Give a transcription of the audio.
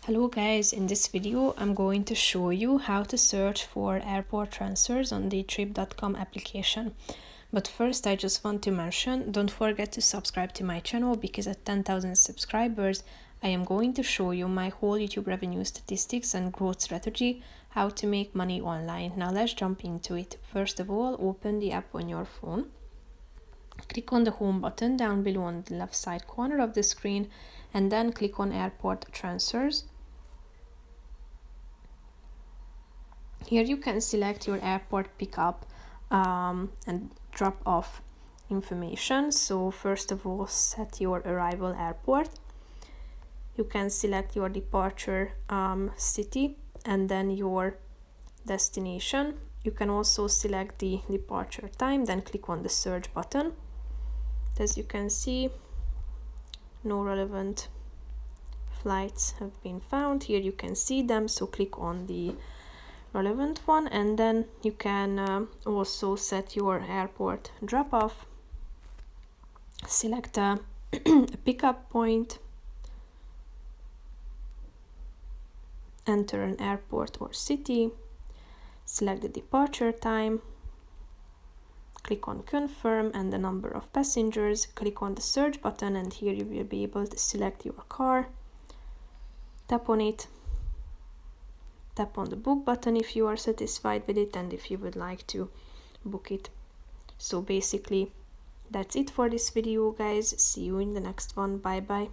Hello guys, in this video I'm going to show you how to search for airport transfers on the trip.com application. But first I just want to mention, don't forget to subscribe to my channel because at 10,000 subscribers I am going to show you my whole YouTube revenue statistics and growth strategy, how to make money online. Now let's jump into it. First of all, open the app on your phone. Click on the home button down below on the left side corner of the screen and then click on airport transfers. Here you can select your airport pickup and drop off information. So first of all, set your arrival airport. You can select your departure city and then your destination. You can also select the departure time, then click on the search button. As you can see, no relevant flights have been found. Here you can see them, so click on the relevant one, and then you can also set your airport drop-off. Select a pickup point, enter an airport or city, select the departure time, click on confirm and the number of passengers, click on the search button, and here you will be able to select your car. Tap on it, tap on the book button if you are satisfied with it and if you would like to book it. So basically that's it for this video guys. See you in the next one. Bye bye.